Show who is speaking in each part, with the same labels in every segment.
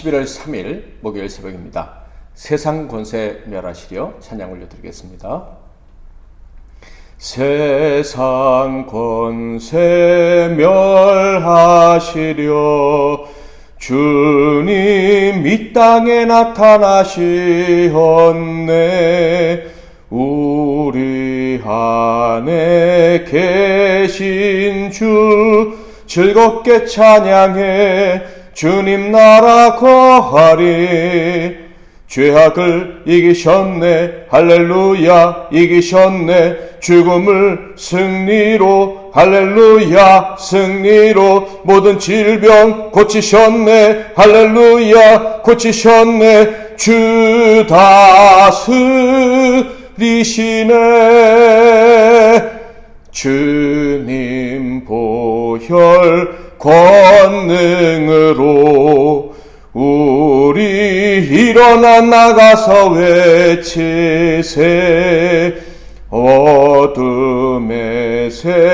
Speaker 1: 11월 3일 목요일 새벽입니다. 세상 권세 멸하시려 찬양 올려드리겠습니다. 세상 권세 멸하시려 주님 이 땅에 나타나시었네. 우리 안에 계신 주 즐겁게 찬양해 주님 나라 거하리. 죄악을 이기셨네. 할렐루야. 이기셨네. 죽음을 승리로. 할렐루야. 승리로. 모든 질병 고치셨네. 할렐루야. 고치셨네. 주 다스리시네. 주님 보혈 권능으로 우리 일어나 나가서 외치세. 어둠의 세력들은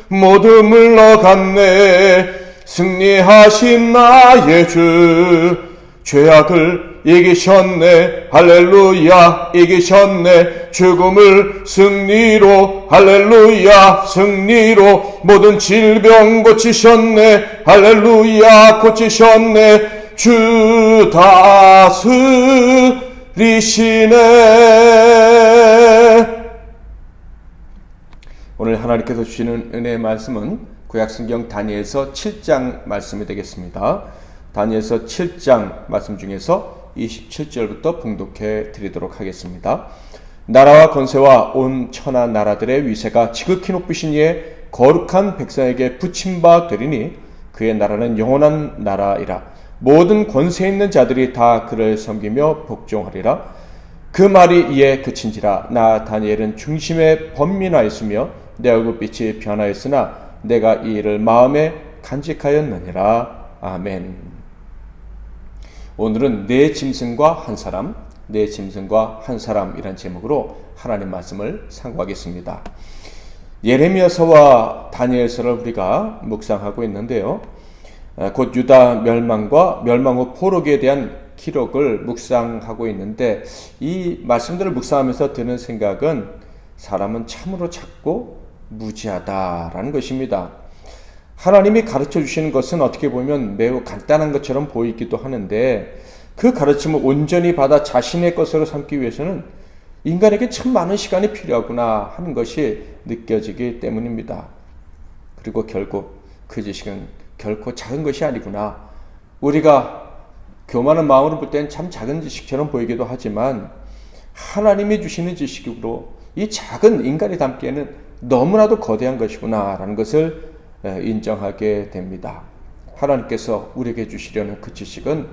Speaker 1: 모두 물러갔네. 승리하신 나의 주 죄악을 이기셨네. 할렐루야. 이기셨네. 죽음을 승리로. 할렐루야. 승리로. 모든 질병 고치셨네. 할렐루야. 고치셨네. 주 다스리시네. 오늘 하나님께서 주시는 은혜의 말씀은 구약성경 다니엘서 7장 말씀이 되겠습니다. 다니엘서 7장 말씀 중에서 27절부터 봉독해 드리도록 하겠습니다. 나라와 권세와 온 천하 나라들의 위세가 지극히 높으신 이의 거룩한 백성에게 붙임바 되리니 그의 나라는 영원한 나라이라. 모든 권세 있는 자들이 다 그를 섬기며 복종하리라. 그 말이 이에 그친지라. 나 다니엘은 중심에 번민하였으며 내 얼굴빛이 변하였으나 내가 이 일을 마음에 간직하였느니라. 아멘. 오늘은 내 짐승과 한 사람, 내 짐승과 한 사람이란 제목으로 하나님 말씀을 상고하겠습니다. 예레미야서와 다니엘서를 우리가 묵상하고 있는데요. 곧 유다 멸망과 멸망 후 포로기에 대한 기록을 묵상하고 있는데, 이 말씀들을 묵상하면서 드는 생각은 사람은 참으로 작고 무지하다라는 것입니다. 하나님이 가르쳐 주시는 것은 어떻게 보면 매우 간단한 것처럼 보이기도 하는데, 그 가르침을 온전히 받아 자신의 것으로 삼기 위해서는 인간에게 참 많은 시간이 필요하구나 하는 것이 느껴지기 때문입니다. 그리고 결국 그 지식은 결코 작은 것이 아니구나. 우리가 교만한 마음으로 볼 때는 참 작은 지식처럼 보이기도 하지만 하나님이 주시는 지식으로 이 작은 인간이 담기에는 너무나도 거대한 것이구나 라는 것을 인정하게 됩니다. 하나님께서 우리에게 주시려는 그 지식은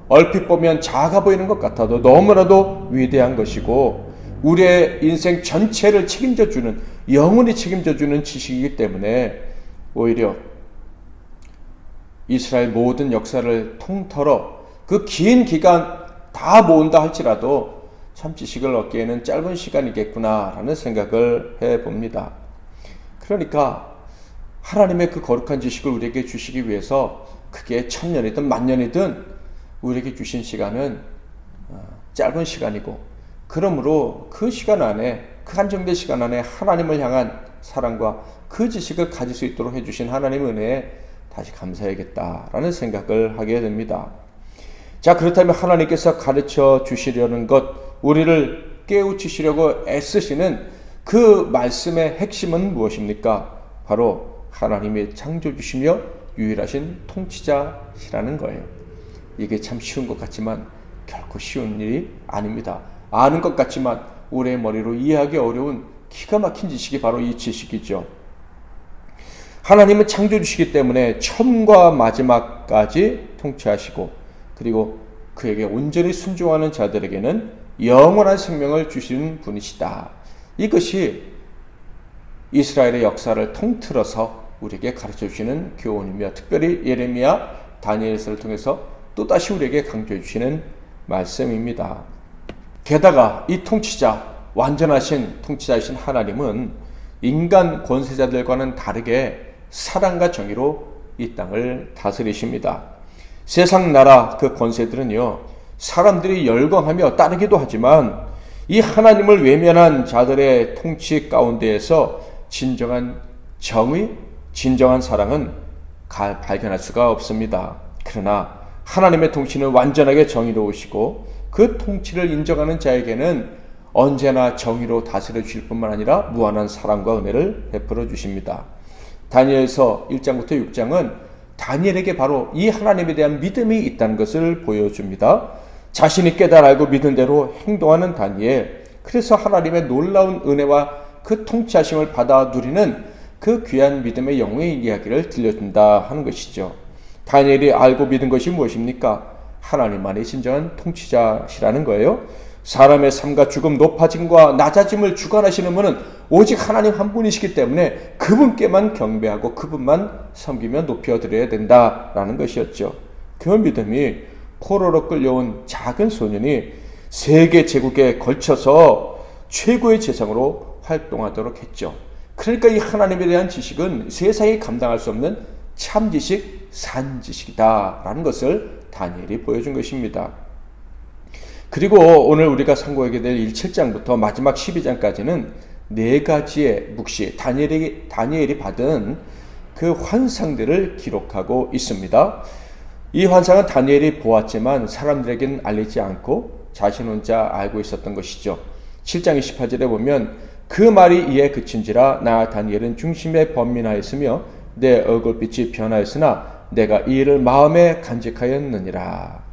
Speaker 1: 얼핏 보면 작아 보이는 것 같아도 너무나도 위대한 것이고, 우리의 인생 전체를 책임져주는, 영원히 책임져주는 지식이기 때문에 오히려 이스라엘 모든 역사를 통틀어 그 긴 기간 다 모은다 할지라도 참 지식을 얻기에는 짧은 시간이겠구나라는 생각을 해봅니다. 그러니까 하나님의 그 거룩한 지식을 우리에게 주시기 위해서 그게 1000년이든 만년이든 우리에게 주신 시간은 짧은 시간이고, 그러므로 그 시간 안에, 그 한정된 시간 안에 하나님을 향한 사랑과 그 지식을 가질 수 있도록 해주신 하나님의 은혜에 다시 감사해야겠다라는 생각을 하게 됩니다. 자, 그렇다면 하나님께서 가르쳐 주시려는 것, 우리를 깨우치시려고 애쓰시는 그 말씀의 핵심은 무엇입니까? 바로 하나님의 창조주시며 유일하신 통치자시라는 거예요. 이게 참 쉬운 것 같지만 결코 쉬운 일이 아닙니다. 아는 것 같지만 우리의 머리로 이해하기 어려운 기가 막힌 지식이 바로 이 지식이죠. 하나님은 창조주시기 때문에 처음과 마지막까지 통치하시고, 그리고 그에게 온전히 순종하는 자들에게는 영원한 생명을 주시는 분이시다. 이것이 이스라엘의 역사를 통틀어서 우리에게 가르쳐 주시는 교훈이며, 특별히 예레미야, 다니엘서를 통해서 또다시 우리에게 강조해 주시는 말씀입니다. 게다가 이 통치자, 완전하신 통치자이신 하나님은 인간 권세자들과는 다르게 사랑과 정의로 이 땅을 다스리십니다. 세상 나라 그 권세들은요, 사람들이 열광하며 따르기도 하지만 이 하나님을 외면한 자들의 통치 가운데에서 진정한 정의, 진정한 사랑은 발견할 수가 없습니다. 그러나 하나님의 통치는 완전하게 정의로우시고 그 통치를 인정하는 자에게는 언제나 정의로 다스려 주실 뿐만 아니라 무한한 사랑과 은혜를 베풀어 주십니다. 다니엘서 1장부터 6장은 다니엘에게 바로 이 하나님에 대한 믿음이 있다는 것을 보여줍니다. 자신이 깨달아 알고 믿은 대로 행동하는 다니엘, 그래서 하나님의 놀라운 은혜와 그 통치하심을 받아 누리는 그 귀한 믿음의 영웅의 이야기를 들려준다 하는 것이죠. 다니엘이 알고 믿은 것이 무엇입니까? 하나님만이 진정한 통치자시라는 거예요. 사람의 삶과 죽음, 높아짐과 낮아짐을 주관하시는 분은 오직 하나님 한 분이시기 때문에 그분께만 경배하고 그분만 섬기며 높여드려야 된다라는 것이었죠. 그 믿음이 포로로 끌려온 작은 소년이 세계 제국에 걸쳐서 최고의 재상으로 활동하도록 했죠. 그러니까 이 하나님에 대한 지식은 세상이 감당할 수 없는 참지식, 산지식이다라는 것을 다니엘이 보여준 것입니다. 그리고 오늘 우리가 상고하게 될 7장부터 마지막 12장까지는 네 가지의 묵시, 다니엘이 받은 그 환상들을 기록하고 있습니다. 이 환상은 다니엘이 보았지만 사람들에게는 알리지 않고 자신 혼자 알고 있었던 것이죠. 7장 28절에 보면 그 말이 이에 그친지라 나 다니엘은 중심에 번민하였으며 내 얼굴빛이 변하였으나 내가 이 일을 마음에 간직하였느니라.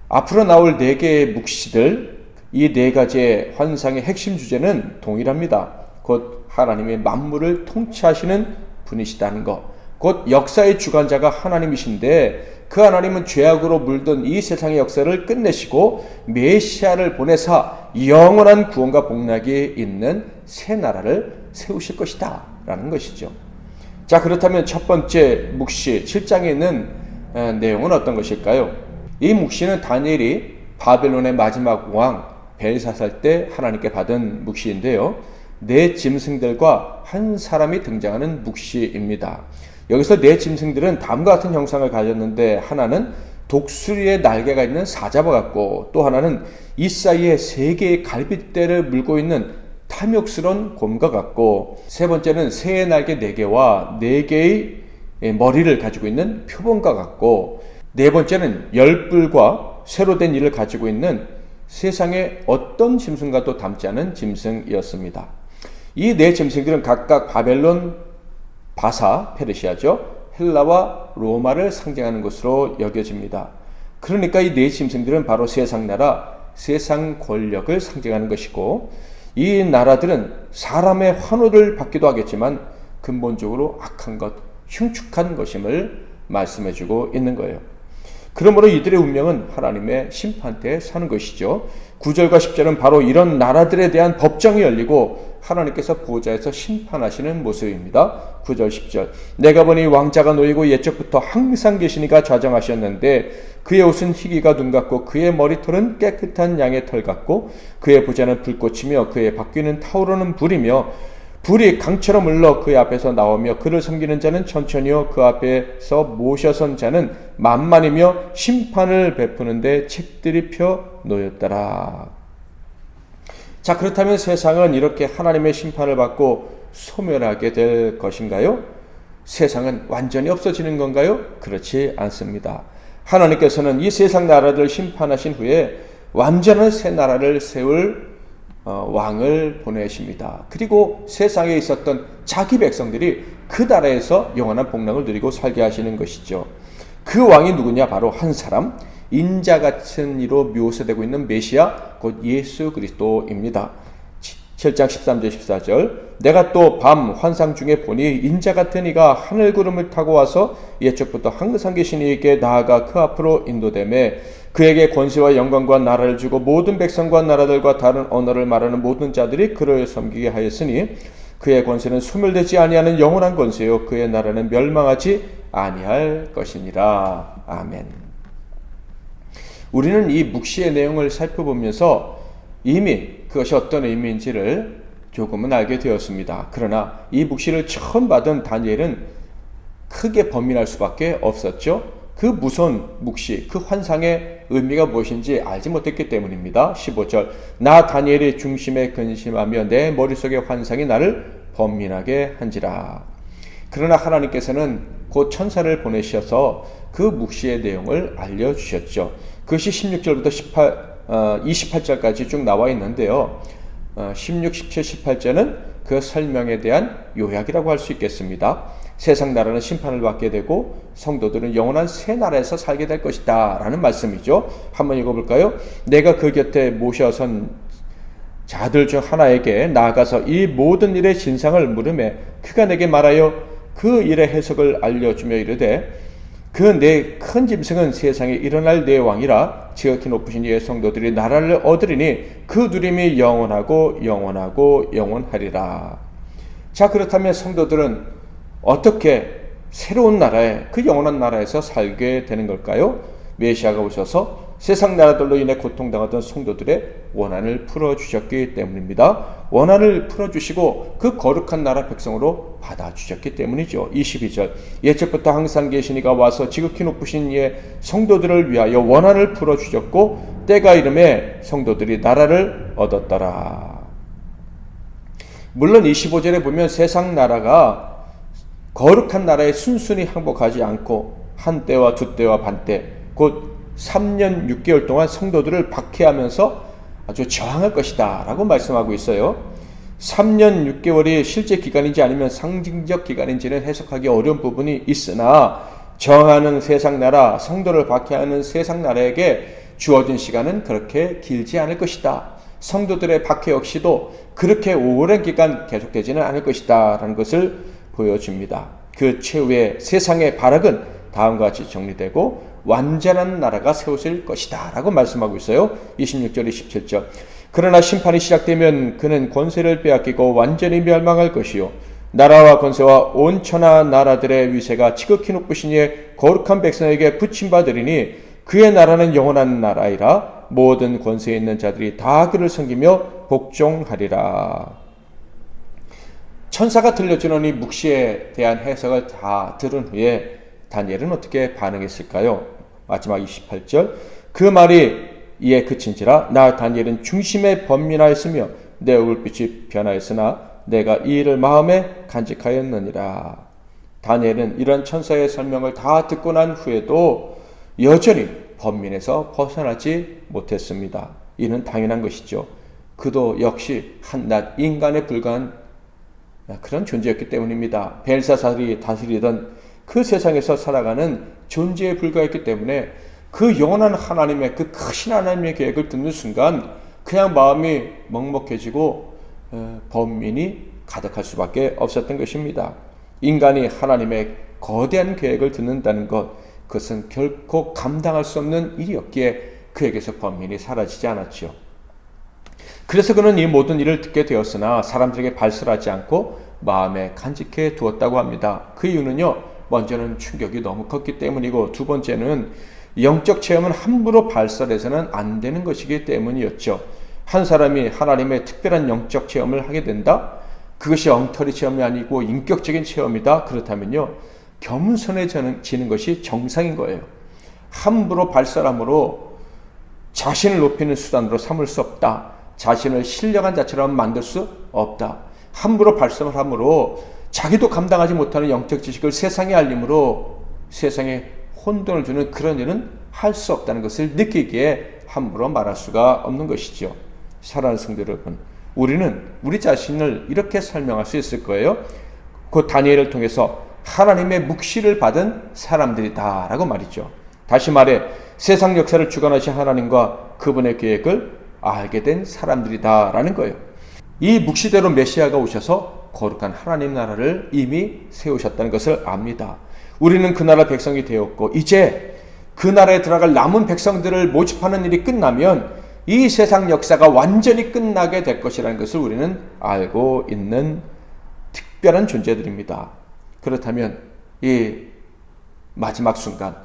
Speaker 1: 앞으로 나올 네 개의 묵시들, 이 네 가지의 환상의 핵심 주제는 동일합니다. 곧 하나님의 만물을 통치하시는 분이시다는 것, 곧 역사의 주관자가 하나님이신데 그 하나님은 죄악으로 물든 이 세상의 역사를 끝내시고 메시아를 보내사 영원한 구원과 복락이 있는 새 나라를 세우실 것이다 라는 것이죠. 자, 그렇다면 첫 번째 묵시 7장에 있는 내용은 어떤 것일까요? 이 묵시는 다니엘이 바벨론의 마지막 왕 벨사살 때 하나님께 받은 묵시인데요. 네 짐승들과 한 사람이 등장하는 묵시입니다. 여기서 네 짐승들은 다음과 같은 형상을 가졌는데 하나는 독수리의 날개가 있는 사자와 같고 또 하나는 이 사이에 세 개의 갈빗대를 물고 있는 탐욕스러운 곰과 같고 세 번째는 새의 날개 4개와 4개의 머리를 가지고 있는 표범과 같고 네 번째는 열불과 쇠로 된 이를 가지고 있는 세상의 어떤 짐승과도 닮지 않은 짐승이었습니다. 이 네 짐승들은 각각 바벨론, 바사, 페르시아죠. 헬라와 로마를 상징하는 것으로 여겨집니다. 그러니까 이 네 짐승들은 바로 세상 나라, 세상 권력을 상징하는 것이고 이 나라들은 사람의 환호를 받기도 하겠지만 근본적으로 악한 것, 흉측한 것임을 말씀해주고 있는 거예요. 그러므로 이들의 운명은 하나님의 심판대에 사는 것이죠. 9절과 10절은 바로 이런 나라들에 대한 법정이 열리고 하나님께서 보좌에서 심판하시는 모습입니다. 9절 10절 내가 보니 왕자가 놓이고 옛적부터 항상 계시니가 좌정하셨는데 그의 옷은 희기가 눈 같고 그의 머리털은 깨끗한 양의 털 같고 그의 보좌는 불꽃이며 그의 바퀴는 타오르는 불이며 불이 강처럼 흘러 그의 앞에서 나오며 그를 섬기는 자는 천천히요 그 앞에서 모셔선 자는 만만이며 심판을 베푸는데 책들이 펴 놓였더라. 자, 그렇다면 세상은 이렇게 하나님의 심판을 받고 소멸하게 될 것인가요? 세상은 완전히 없어지는 건가요? 그렇지 않습니다. 하나님께서는 이 세상 나라들을 심판하신 후에 완전한 새 나라를 세울 왕을 보내십니다. 그리고 세상에 있었던 자기 백성들이 그 나라에서 영원한 복락을 누리고 살게 하시는 것이죠. 그 왕이 누구냐? 바로 한 사람, 인자같은 이로 묘사되고 있는 메시아, 곧 예수 그리스도입니다. 7장 13절 14절 내가 또 밤 환상 중에 보니 인자같은 이가 하늘 구름을 타고 와서 옛적부터 항상 계신 이에게 나아가 그 앞으로 인도되매 그에게 권세와 영광과 나라를 주고 모든 백성과 나라들과 다른 언어를 말하는 모든 자들이 그를 섬기게 하였으니 그의 권세는 소멸되지 아니하는 영원한 권세요 그의 나라는 멸망하지 아니할 것이니라. 아멘. 우리는 이 묵시의 내용을 살펴보면서 이미 그것이 어떤 의미인지를 조금은 알게 되었습니다. 그러나 이 묵시를 처음 받은 다니엘은 크게 범민할 수밖에 없었죠. 그 무서운 묵시, 그 환상의 의미가 무엇인지 알지 못했기 때문입니다. 15절 나 다니엘의 중심에 근심하며 내 머릿속의 환상이 나를 범민하게 한지라. 그러나 하나님께서는 곧 천사를 보내셔서 그 묵시의 내용을 알려주셨죠. 그것이 16절부터 28절까지 쭉 나와 있는데요. 16, 17, 18절은 그 설명에 대한 요약이라고 할 수 있겠습니다. 세상 나라는 심판을 받게 되고 성도들은 영원한 새 나라에서 살게 될 것이다 라는 말씀이죠. 한번 읽어볼까요? 내가 그 곁에 모셔선 자들 중 하나에게 나아가서 이 모든 일의 진상을 물으매 그가 내게 말하여 그 일의 해석을 알려주며 이르되 그 내 큰 짐승은 세상에 일어날 내 왕이라 지극히 높으신 이의 성도들이 나라를 얻으리니 그 누림이 영원하고 영원하고 영원하리라. 자, 그렇다면 성도들은 어떻게 새로운 나라에, 그 영원한 나라에서 살게 되는 걸까요? 메시아가 오셔서 세상 나라들로 인해 고통당하던 성도들의 원한을 풀어주셨기 때문입니다. 원한을 풀어주시고 그 거룩한 나라 백성으로 받아주셨기 때문이죠. 22절 예적부터 항상 계신 이가 와서 지극히 높으신 이의 성도들을 위하여 원한을 풀어주셨고 때가 이름에 성도들이 나라를 얻었더라. 물론 25절에 보면 세상 나라가 거룩한 나라에 순순히 항복하지 않고 한 때와 두 때와 반 때, 곧 3년 6개월 동안 성도들을 박해하면서 아주 저항할 것이다 라고 말씀하고 있어요. 3년 6개월이 실제 기간인지 아니면 상징적 기간인지는 해석하기 어려운 부분이 있으나 저항하는 세상 나라, 성도를 박해하는 세상 나라에게 주어진 시간은 그렇게 길지 않을 것이다. 성도들의 박해 역시도 그렇게 오랜 기간 계속되지는 않을 것이다 라는 것을 보여줍니다. 그 최후의 세상의 발악은 다음과 같이 정리되고 완전한 나라가 세워질 것이다 라고 말씀하고 있어요. 26절 27절 그러나 심판이 시작되면 그는 권세를 빼앗기고 완전히 멸망할 것이요 나라와 권세와 온 천하 나라들의 위세가 지극히 높으신 이의 거룩한 백성에게 붙임받으리니 그의 나라는 영원한 나라이라 모든 권세에 있는 자들이 다 그를 섬기며 복종하리라. 천사가 들려주는 이 묵시에 대한 해석을 다 들은 후에 다니엘은 어떻게 반응했을까요? 마지막 28절 그 말이 이에 그친지라 나 다니엘은 중심에 번민하였으며 내 얼굴빛이 변하였으나 내가 이 일을 마음에 간직하였느니라. 다니엘은 이런 천사의 설명을 다 듣고 난 후에도 여전히 번민에서 벗어나지 못했습니다. 이는 당연한 것이죠. 그도 역시 한낱 인간에 불과한 그런 존재였기 때문입니다. 벨사살이 다스리던 그 세상에서 살아가는 존재에 불과했기 때문에 그 영원한 하나님의 그 크신 하나님의 계획을 듣는 순간 그냥 마음이 먹먹해지고 번민이 가득할 수밖에 없었던 것입니다. 인간이 하나님의 거대한 계획을 듣는다는 것, 그것은 결코 감당할 수 없는 일이었기에 그에게서 번민이 사라지지 않았죠. 그래서 그는 이 모든 일을 듣게 되었으나 사람들에게 발설하지 않고 마음에 간직해 두었다고 합니다. 그 이유는요, 먼저는 충격이 너무 컸기 때문이고 두 번째는 영적 체험은 함부로 발설해서는 안 되는 것이기 때문이었죠. 한 사람이 하나님의 특별한 영적 체험을 하게 된다? 그것이 엉터리 체험이 아니고 인격적인 체험이다? 그렇다면요, 겸손해지는 것이 정상인 거예요. 함부로 발설함으로 자신을 높이는 수단으로 삼을 수 없다. 자신을 신령한 자처럼 만들 수 없다. 함부로 발설을 함으로 자기도 감당하지 못하는 영적 지식을 세상에 알림으로 세상에 혼돈을 주는 그런 일은 할 수 없다는 것을 느끼기에 함부로 말할 수가 없는 것이죠. 사랑하는 성도 여러분, 우리는 우리 자신을 이렇게 설명할 수 있을 거예요. 그 다니엘을 통해서 하나님의 묵시를 받은 사람들이다 라고 말이죠. 다시 말해 세상 역사를 주관하신 하나님과 그분의 계획을 알게 된 사람들이다 라는 거예요. 이 묵시대로 메시아가 오셔서 거룩한 하나님 나라를 이미 세우셨다는 것을 압니다. 우리는 그 나라 백성이 되었고 이제 그 나라에 들어갈 남은 백성들을 모집하는 일이 끝나면 이 세상 역사가 완전히 끝나게 될 것이라는 것을 우리는 알고 있는 특별한 존재들입니다. 그렇다면 이 마지막 순간,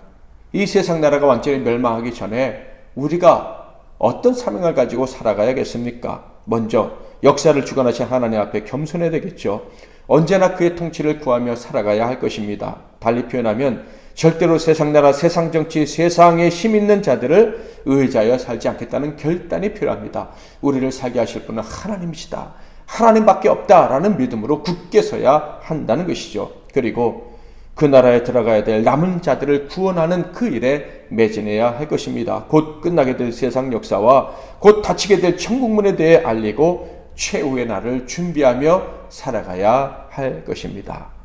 Speaker 1: 이 세상 나라가 완전히 멸망하기 전에 우리가 어떤 사명을 가지고 살아가야겠습니까? 먼저 역사를 주관하신 하나님 앞에 겸손해야 되겠죠. 언제나 그의 통치를 구하며 살아가야 할 것입니다. 달리 표현하면 절대로 세상 나라, 세상 정치, 세상에 힘 있는 자들을 의지하여 살지 않겠다는 결단이 필요합니다. 우리를 살게 하실 분은 하나님이시다. 하나님밖에 없다라는 믿음으로 굳게 서야 한다는 것이죠. 그리고 그 나라에 들어가야 될 남은 자들을 구원하는 그 일에 매진해야 할 것입니다. 곧 끝나게 될 세상 역사와 곧 닫히게 될 천국문에 대해 알리고 최후의 날을 준비하며 살아가야 할 것입니다.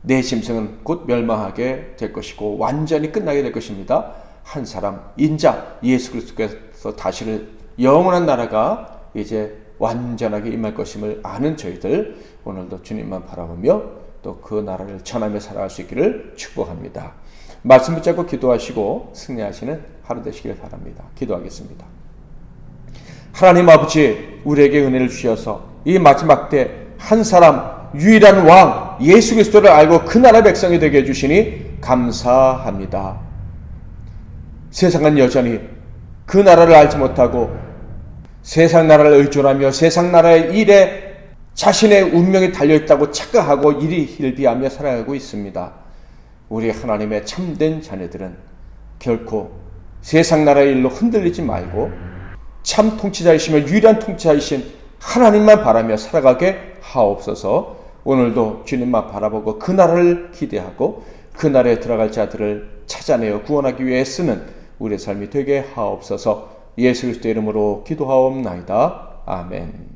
Speaker 1: 내 짐승은 곧 멸망하게 될 것이고 완전히 끝나게 될 것입니다. 한 사람, 인자 예수 그리스도께서 다시를 영원한 나라가 이제 완전하게 임할 것임을 아는 저희들, 오늘도 주님만 바라보며 또 그 나라를 전하며 살아갈 수 있기를 축복합니다. 말씀 붙잡고 기도하시고 승리하시는 하루 되시길 바랍니다. 기도하겠습니다. 하나님 아버지, 우리에게 은혜를 주셔서 이 마지막 때 한 사람, 유일한 왕 예수 그리스도를 알고 그 나라 백성이 되게 해주시니 감사합니다. 세상은 여전히 그 나라를 알지 못하고 세상 나라를 의존하며 세상 나라의 일에 자신의 운명이 달려있다고 착각하고 이리 hil비하며 살아가고 있습니다. 우리 하나님의 참된 자녀들은 결코 세상 나라의 일로 흔들리지 말고 참 통치자이시며 유일한 통치자이신 하나님만 바라며 살아가게 하옵소서. 오늘도 주님만 바라보고 그 나라를 기대하고 그 나라에 들어갈 자들을 찾아내어 구원하기 위해 쓰는 우리의 삶이 되게 하옵소서. 예수 그리스도의 이름으로 기도하옵나이다. 아멘.